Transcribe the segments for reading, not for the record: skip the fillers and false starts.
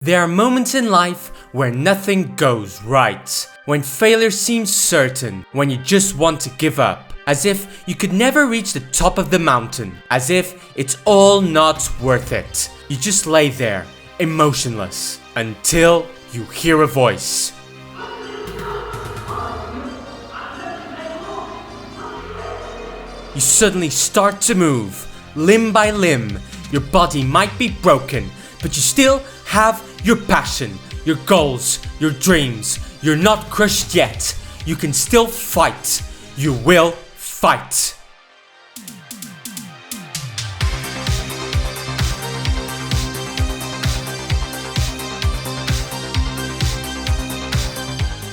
There are moments in life where nothing goes right, when failure seems certain, when you just want to give up, as if you could never reach the top of the mountain, as if it's all not worth it. You just lay there, emotionless, until you hear a voice. You suddenly start to move, limb by limb. Your body might be broken, but you still have your passion, your goals, your dreams. You're not crushed yet. You can still fight. You will fight.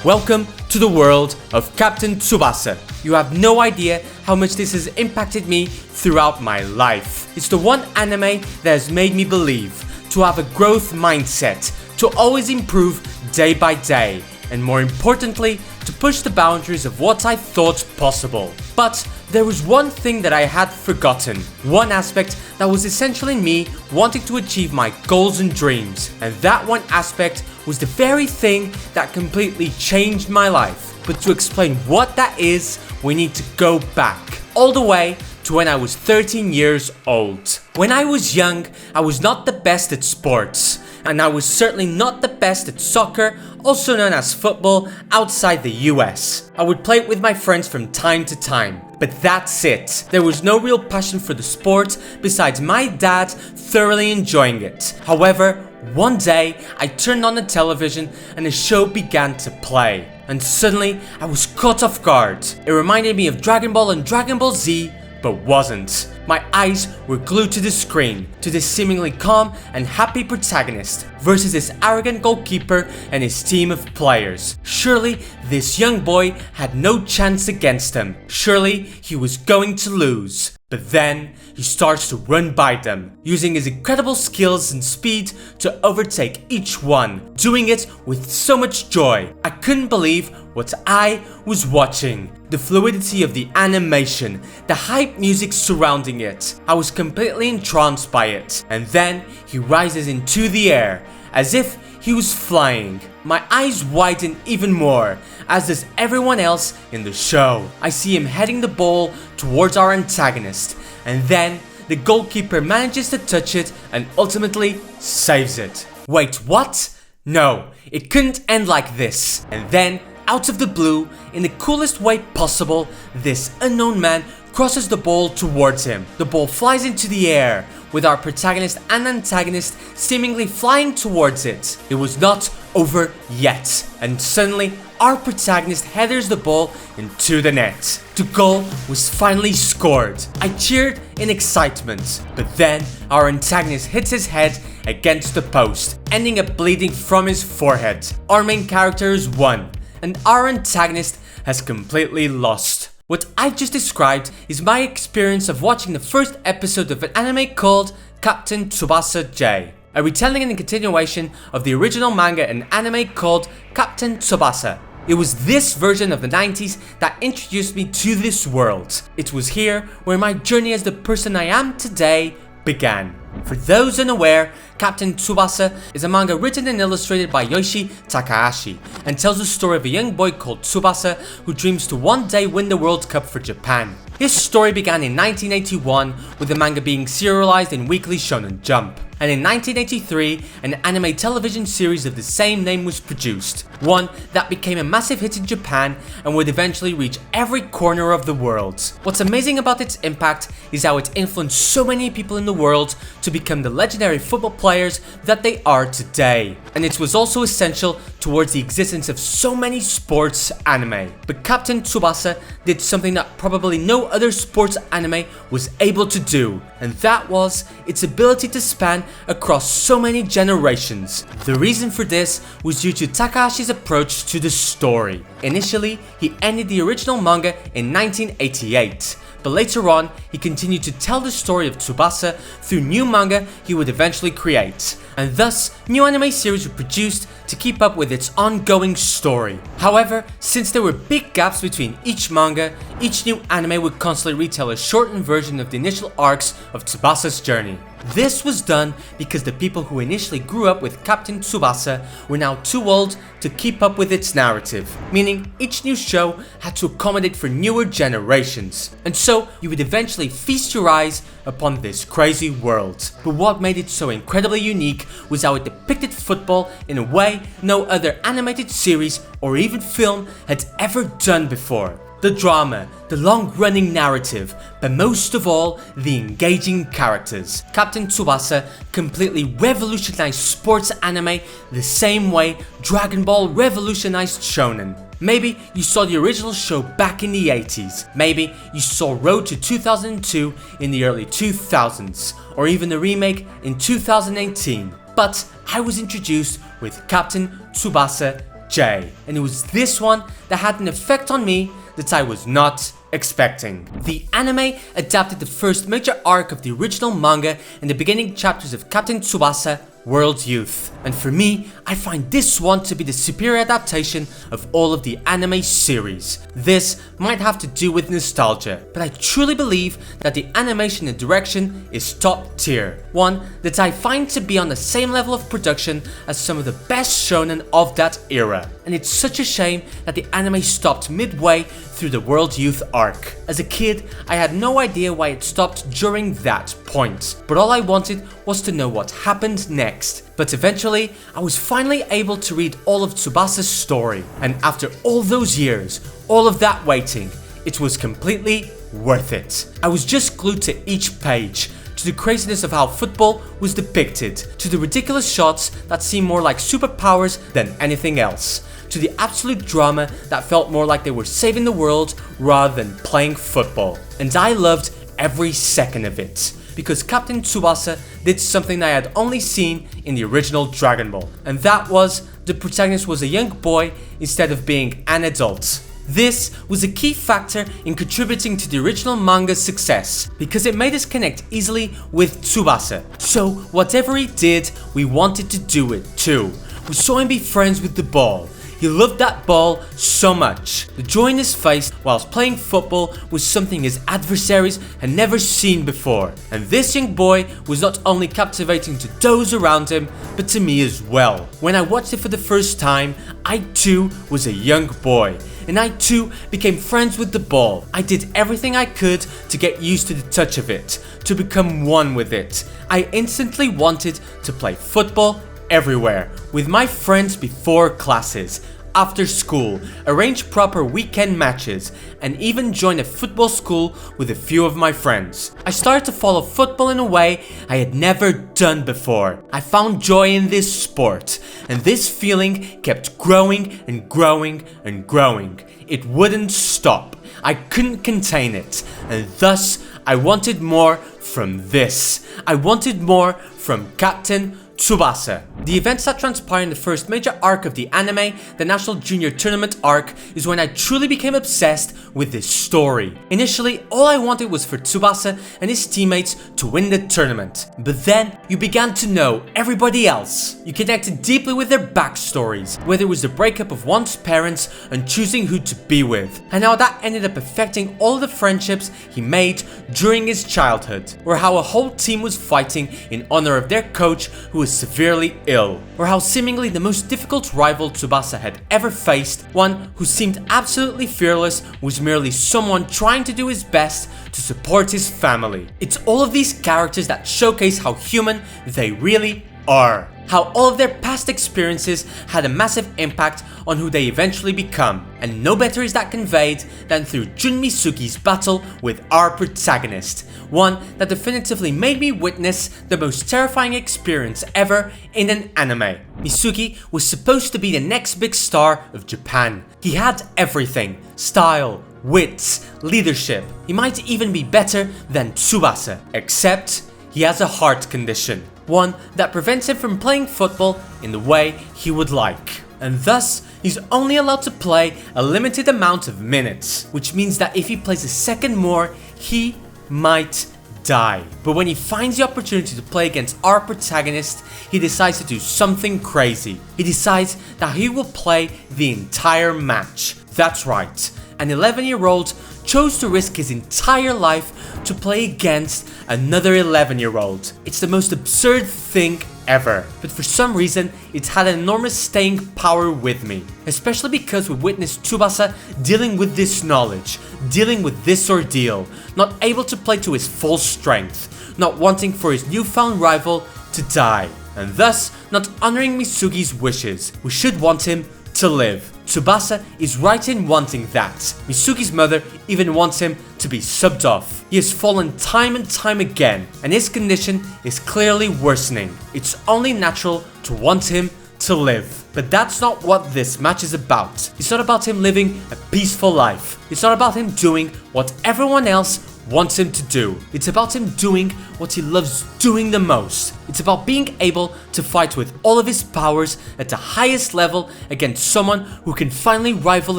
Welcome to the world of Captain Tsubasa. You have no idea how much this has impacted me throughout my life. It's the one anime that has made me believe, to have a growth mindset, to always improve day by day, and more importantly, to push the boundaries of what I thought possible. But there was one thing that I had forgotten, one aspect that was essentially me wanting to achieve my goals and dreams, and that one aspect was the very thing that completely changed my life. But to explain what that is, we need to go back, all the way to when I was 13 years old. When I was young, I was not the best at sports, and I was certainly not the best at soccer, also known as football, outside the US. I would play it with my friends from time to time, but that's it. There was no real passion for the sport besides my dad thoroughly enjoying it. However, one day I turned on the television and a show began to play, and suddenly I was caught off guard. It reminded me of Dragon Ball and Dragon Ball Z, but wasn't. My eyes were glued to the screen, to this seemingly calm and happy protagonist versus this arrogant goalkeeper and his team of players. Surely this young boy had no chance against him. Surely he was going to lose. But then he starts to run by them, using his incredible skills and speed to overtake each one, doing it with so much joy. I couldn't believe what I was watching. The fluidity of the animation, the hype music surrounding it. I was completely entranced by it. And then he rises into the air, as if he was flying. My eyes widen even more, as does everyone else in the show. I see him heading the ball towards our antagonist, and then the goalkeeper manages to touch it and ultimately saves it. Wait, what? No, it couldn't end like this. And then, out of the blue, in the coolest way possible, this unknown man crosses the ball towards him. The ball flies into the air, with our protagonist and antagonist seemingly flying towards it. It was not over yet, and suddenly our protagonist headers the ball into the net. The goal was finally scored. I cheered in excitement, but then our antagonist hits his head against the post, ending up bleeding from his forehead. Our main character has won, and our antagonist has completely lost. What I just described is my experience of watching the first episode of an anime called Captain Tsubasa J, a retelling and a continuation of the original manga and anime called Captain Tsubasa. It was this version of the 90s that introduced me to this world. It was here where my journey as the person I am today began. For those unaware, Captain Tsubasa is a manga written and illustrated by Yōichi Takahashi and tells the story of a young boy called Tsubasa who dreams to one day win the World Cup for Japan. His story began in 1981 with the manga being serialized in Weekly Shonen Jump, and in 1983 an anime television series of the same name was produced, one that became a massive hit in Japan and would eventually reach every corner of the world. What's amazing about its impact is how it influenced so many people in the world to become the legendary football players that they are today, and it was also essential towards the existence of so many sports anime. But Captain Tsubasa did something that probably no other sports anime was able to do, and that was its ability to span across so many generations. The reason for this was due to Takahashi's approach to the story. Initially, he ended the original manga in 1988, but later on, he continued to tell the story of Tsubasa through new manga he would eventually create, and thus new anime series were produced to keep up with its ongoing story. However, since there were big gaps between each manga, each new anime would constantly retell a shortened version of the initial arcs of Tsubasa's journey. This was done because the people who initially grew up with Captain Tsubasa were now too old to keep up with its narrative, meaning each new show had to accommodate for newer generations, and so you would eventually feast your eyes upon this crazy world. But what made it so incredibly unique was how it depicted football in a way no other animated series or even film had ever done before. The drama, the long-running narrative, but most of all, the engaging characters. Captain Tsubasa completely revolutionized sports anime the same way Dragon Ball revolutionized shonen. Maybe you saw the original show back in the 80s, maybe you saw Road to 2002 in the early 2000s, or even the remake in 2018. But I was introduced with Captain Tsubasa J, and it was this one that had an effect on me that I was not expecting. The anime adapted the first major arc of the original manga and the beginning chapters of Captain Tsubasa World Youth, and for me, I find this one to be the superior adaptation of all of the anime series. This might have to do with nostalgia, but I truly believe that the animation and direction is top tier, one that I find to be on the same level of production as some of the best shonen of that era, and it's such a shame that the anime stopped midway through the World Youth arc. As a kid, I had no idea why it stopped during that point, but all I wanted was to know what happened next. But eventually, I was finally able to read all of Tsubasa's story, and after all those years, all of that waiting, it was completely worth it. I was just glued to each page, to the craziness of how football was depicted, to the ridiculous shots that seemed more like superpowers than anything else, to the absolute drama that felt more like they were saving the world rather than playing football. And I loved every second of it, because Captain Tsubasa did something I had only seen in the original Dragon Ball, and that was the protagonist was a young boy instead of being an adult. This was a key factor in contributing to the original manga's success, because it made us connect easily with Tsubasa. So whatever he did, we wanted to do it too. We saw him be friends with the ball. He loved that ball so much. The joy in his face whilst playing football was something his adversaries had never seen before. And this young boy was not only captivating to those around him, but to me as well. When I watched it for the first time, I too was a young boy. And I too became friends with the ball. I did everything I could to get used to the touch of it, to become one with it. I instantly wanted to play football everywhere, with my friends before classes, after school, arrange proper weekend matches, and even join a football school with a few of my friends. I started to follow football in a way I had never done before. I found joy in this sport, and this feeling kept growing and growing and growing. It wouldn't stop. I couldn't contain it, and thus I wanted more from this. I wanted more from Captain Tsubasa. The events that transpire in the first major arc of the anime, the National Junior Tournament arc, is when I truly became obsessed with this story. Initially, all I wanted was for Tsubasa and his teammates to win the tournament. But then, you began to know everybody else. You connected deeply with their backstories, whether it was the breakup of one's parents and choosing who to be with, and how that ended up affecting all the friendships he made during his childhood, or how a whole team was fighting in honor of their coach who was severely ill, or how seemingly the most difficult rival Tsubasa had ever faced, one who seemed absolutely fearless, was merely someone trying to do his best to support his family. It's all of these characters that showcase how human they really are. How all of their past experiences had a massive impact on who they eventually become, and no better is that conveyed than through Jun Misugi's battle with our protagonist, one that definitively made me witness the most terrifying experience ever in an anime. Misugi was supposed to be the next big star of Japan. He had everything: style, wits, leadership. He might even be better than Tsubasa, except he has a heart condition, one that prevents him from playing football in the way he would like. And thus, he's only allowed to play a limited amount of minutes, which means that if he plays a second more, he might die. But when he finds the opportunity to play against our protagonist, he decides to do something crazy. He decides that he will play the entire match. That's right. An 11-year-old chose to risk his entire life to play against another 11-year-old. It's the most absurd thing ever, but for some reason it's had an enormous staying power with me, especially because we witnessed Tsubasa dealing with this knowledge, dealing with this ordeal, not able to play to his full strength, not wanting for his newfound rival to die, and thus not honoring Misugi's wishes. We should want him to live. Tsubasa is right in wanting that. Misugi's mother even wants him to be subbed off. He has fallen time and time again, and his condition is clearly worsening. It's only natural to want him to live. But that's not what this match is about. It's not about him living a peaceful life. It's not about him doing what everyone else wants him to do. It's about him doing what he loves doing the most. It's about being able to fight with all of his powers at the highest level against someone who can finally rival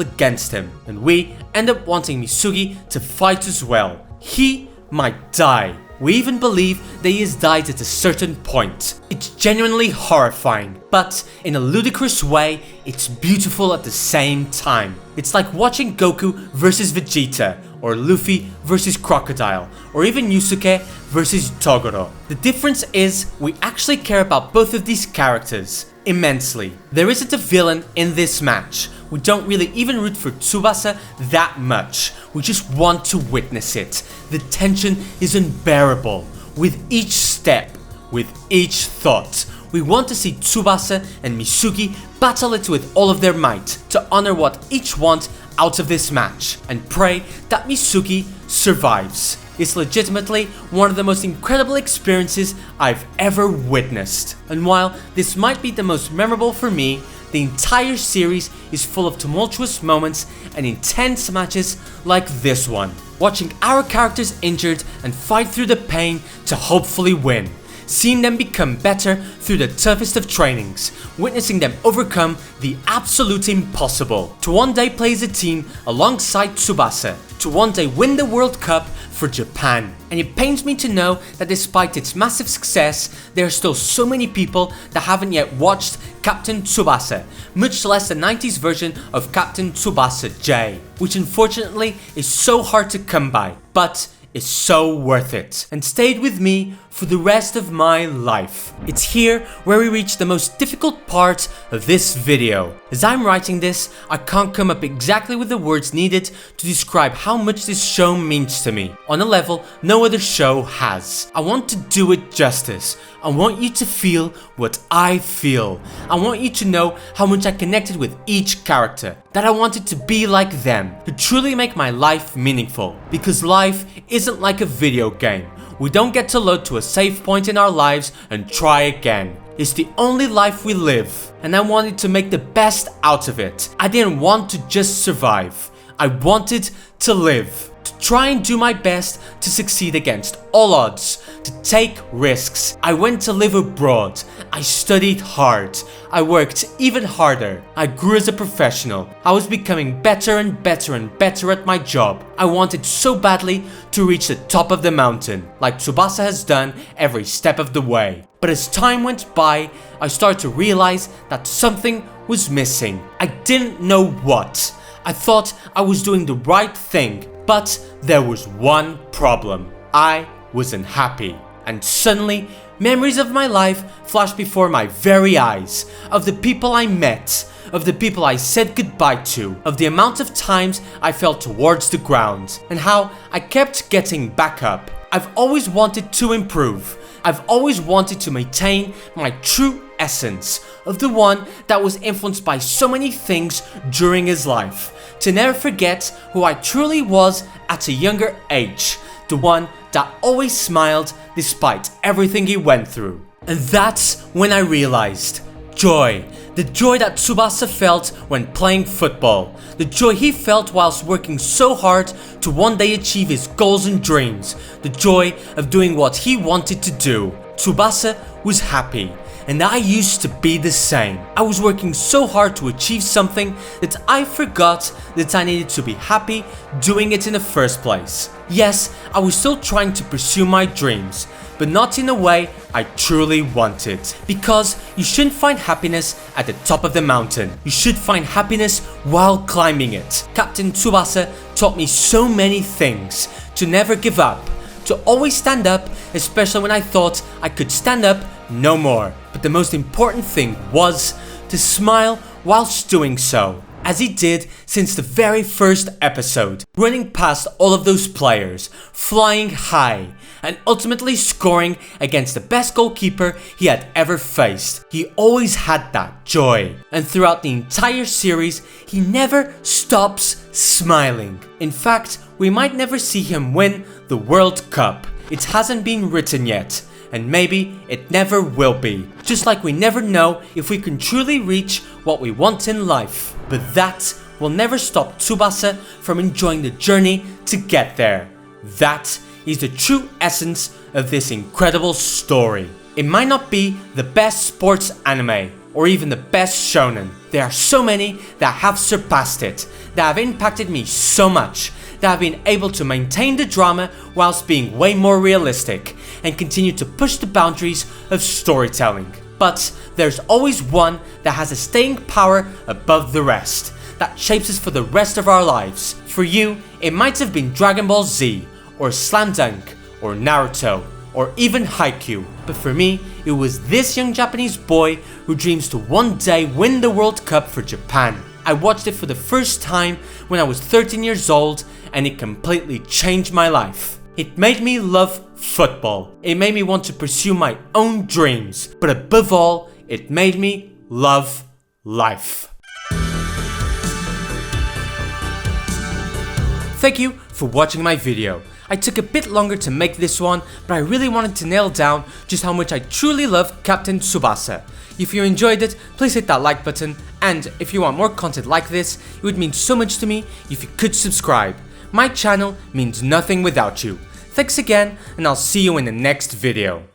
against him. And we end up wanting Misugi to fight as well. He might die. We even believe that he has died at a certain point. It's genuinely horrifying, but in a ludicrous way, it's beautiful at the same time. It's like watching Goku versus Vegeta, or Luffy versus Crocodile, or even Yusuke versus Toguro. The difference is we actually care about both of these characters immensely. There isn't a villain in this match. We don't really even root for Tsubasa that much. We just want to witness it. The tension is unbearable. With each step, with each thought, we want to see Tsubasa and Misugi battle it with all of their might to honor what each want out of this match and pray that Misugi survives. It's legitimately one of the most incredible experiences I've ever witnessed. And while this might be the most memorable for me, the entire series is full of tumultuous moments and intense matches like this one. Watching our characters injured and fight through the pain to hopefully win. Seeing them become better through the toughest of trainings, witnessing them overcome the absolute impossible, to one day play as a team alongside Tsubasa, to one day win the World Cup for Japan. And it pains me to know that despite its massive success, there are still so many people that haven't yet watched Captain Tsubasa, much less the 90s version of Captain Tsubasa J, which unfortunately is so hard to come by, but is so worth it, and stayed with me for the rest of my life. It's here where we reach the most difficult part of this video. As I'm writing this, I can't come up exactly with the words needed to describe how much this show means to me, on a level no other show has. I want to do it justice. I want you to feel what I feel. I want you to know how much I connected with each character, that I wanted to be like them, to truly make my life meaningful. Because life isn't like a video game. We don't get to load to a save point in our lives and try again. It's the only life we live, and I wanted to make the best out of it. I didn't want to just survive. I wanted to live. To try and do my best to succeed against all odds, to take risks. I went to live abroad. I studied hard. I worked even harder. I grew as a professional. I was becoming better and better and better at my job. I wanted so badly to reach the top of the mountain, like Tsubasa has done every step of the way. But as time went by, I started to realize that something was missing. I didn't know what. I thought I was doing the right thing, but there was one problem. I was unhappy. And suddenly, memories of my life flashed before my very eyes, of the people I met, of the people I said goodbye to, of the amount of times I fell towards the ground, and how I kept getting back up. I've always wanted to improve. I've always wanted to maintain my true essence of the one that was influenced by so many things during his life, to never forget who I truly was at a younger age, the one that always smiled despite everything he went through. And that's when I realized joy. The joy that Tsubasa felt when playing football. The joy he felt whilst working so hard to one day achieve his goals and dreams. The joy of doing what he wanted to do. Tsubasa was happy. And I used to be the same. I was working so hard to achieve something that I forgot that I needed to be happy doing it in the first place. Yes, I was still trying to pursue my dreams, but not in a way I truly wanted. Because you shouldn't find happiness at the top of the mountain. You should find happiness while climbing it. Captain Tsubasa taught me so many things. To never give up. To always stand up, especially when I thought I could stand up no more. But the most important thing was to smile whilst doing so. As he did since the very first episode, running past all of those players, flying high, and ultimately scoring against the best goalkeeper he had ever faced. He always had that joy, and throughout the entire series, he never stops smiling. In fact, we might never see him win the World Cup. It hasn't been written yet, and maybe it never will be. Just like we never know if we can truly reach what we want in life. But that will never stop Tsubasa from enjoying the journey to get there. That is the true essence of this incredible story. It might not be the best sports anime, or even the best shonen. There are so many that have surpassed it, that have impacted me so much, that have been able to maintain the drama whilst being way more realistic, and continue to push the boundaries of storytelling. But there's always one that has a staying power above the rest, that shapes us for the rest of our lives. For you, it might have been Dragon Ball Z, or Slam Dunk, or Naruto, or even Haikyuu. But for me, it was this young Japanese boy who dreams to one day win the World Cup for Japan. I watched it for the first time when I was 13 years old, and it completely changed my life. It made me love football. It made me want to pursue my own dreams. But above all, it made me love life. Thank you for watching my video. I took a bit longer to make this one, but I really wanted to nail down just how much I truly love Captain Tsubasa. If you enjoyed it, please hit that like button, and if you want more content like this, it would mean so much to me if you could subscribe. My channel means nothing without you. Thanks again, and I'll see you in the next video.